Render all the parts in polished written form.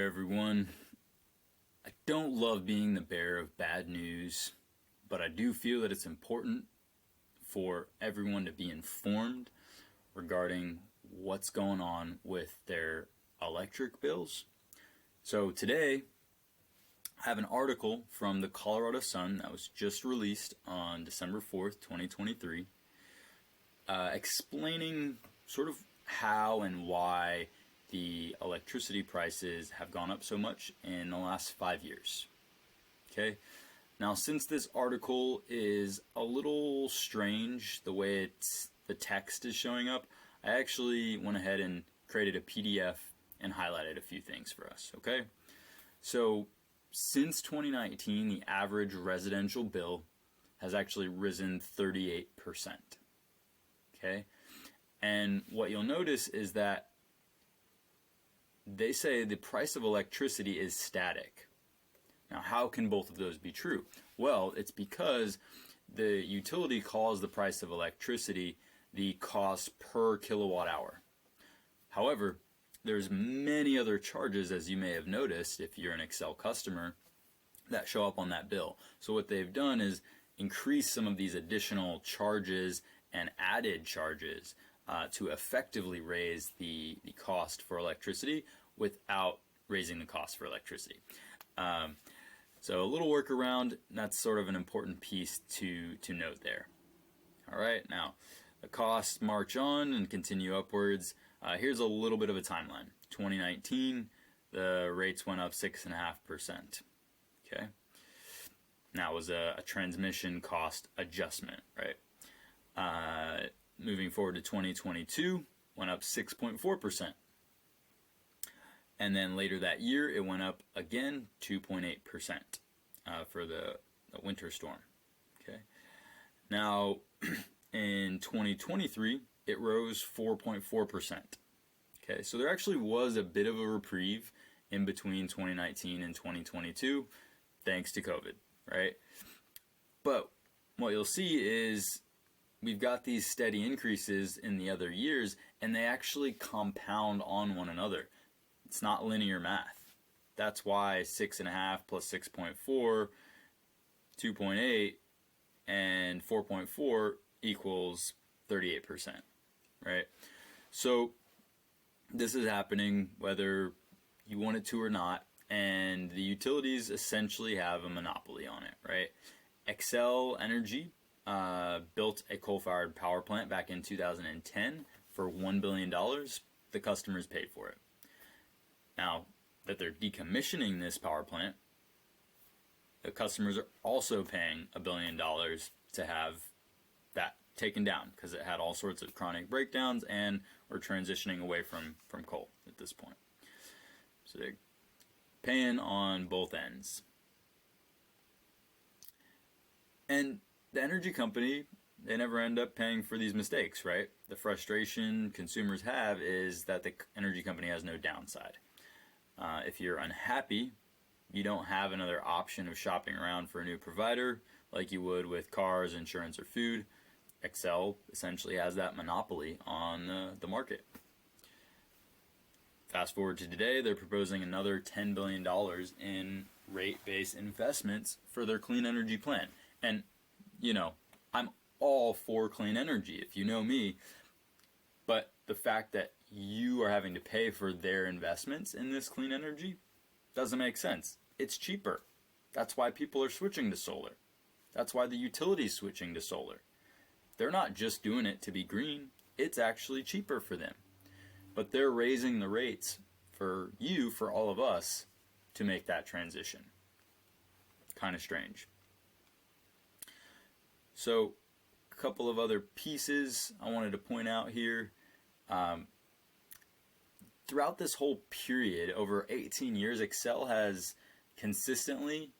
there, everyone. I don't love being the bearer of bad news, but I do feel that it's important for everyone to be informed regarding what's going on with their electric bills. So today, I have an article from the Colorado Sun that was just released on December 4th, 2023, explaining sort of how and why the electricity prices have gone up so much in the last 5 years. Okay, now since this article is a little strange the way the text is showing up, I actually went ahead and created a PDF and highlighted a few things for us. Okay, so since 2019, the average residential bill has actually risen 38%. Okay, and what you'll notice is that they say the price of electricity is static. Now, how can both of those be true? Well, it's because the utility calls the price of electricity the cost per kilowatt hour. However, there's many other charges, as you may have noticed if you're an Xcel customer, that show up on that bill. So what they've done is increase some of these additional charges and added charges to effectively raise the cost for electricity without raising the cost for electricity. So a little workaround, that's sort of an important piece to note there. All right, now the costs march on and continue upwards. Here's a little bit of a timeline. 2019, the rates went up 6.5%. Okay, now it was a transmission cost adjustment, right? Moving forward to 2022, went up 6.4%. And then later that year, it went up again 2.8% for the winter storm. Okay. Now, in 2023, it rose 4.4%. Okay, so there actually was a bit of a reprieve in between 2019 and 2022, thanks to COVID, right? But what you'll see is we've got these steady increases in the other years, and they actually compound on one another. It's not linear math. That's why 6.5 plus 6.4, 2.8, and 4.4 equals 38%, right? So this is happening whether you want it to or not, and the utilities essentially have a monopoly on it, right? Xcel Energy built a coal-fired power plant back in 2010 for $1 billion. The customers paid for it. Now that they're decommissioning this power plant, the customers are also paying $1 billion to have that taken down because it had all sorts of chronic breakdowns and we're transitioning away from coal at this point. So they're paying on both ends. And the energy company, they never end up paying for these mistakes, right? The frustration consumers have is that the energy company has no downside. If you're unhappy, you don't have another option of shopping around for a new provider like you would with cars, insurance, or food. Xcel essentially has that monopoly on the market. Fast forward to today, they're proposing another $10 billion in rate-based investments for their clean energy plan. And you know, I'm all for clean energy, if you know me, but the fact that you are having to pay for their investments in this clean energy doesn't make sense. It's cheaper. That's why people are switching to solar. That's why the utility's switching to solar. They're not just doing it to be green, it's actually cheaper for them. But they're raising the rates for you, for all of us, to make that transition. Kind of strange. So, a couple of other pieces I wanted to point out here. Throughout this whole period, over 18 years, Xcel has consistently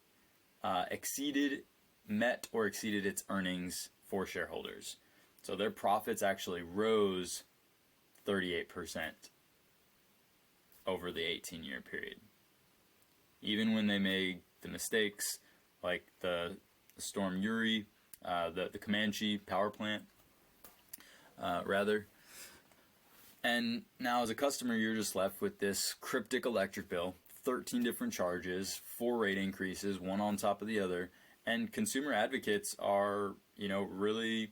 met or exceeded its earnings for shareholders. So their profits actually rose 38% over the 18-year period. Even when they made the mistakes like the Storm Uri, the Comanche power plant, And now as a customer, you're just left with this cryptic electric bill, 13 different charges, 4 rate increases, one on top of the other, and consumer advocates are, really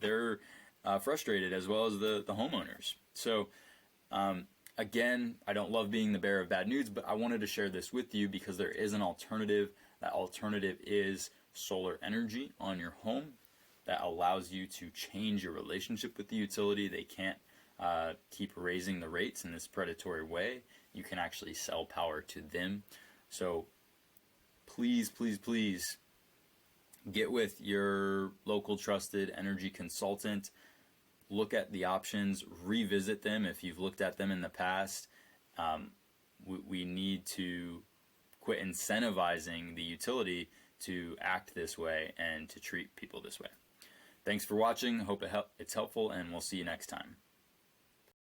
they're frustrated, as well as the homeowners. So again, I don't love being the bearer of bad news, but I wanted to share this with you because there is an alternative. That alternative is solar energy on your home that allows you to change your relationship with the utility. They can't keep raising the rates in this predatory way. You can actually sell power to them. So please, please, please get with your local trusted energy consultant. Look at the options, revisit them if you've looked at them in the past. We need to quit incentivizing the utility to act this way and to treat people this way. Thanks for watching. Hope it's helpful, and we'll see you next time.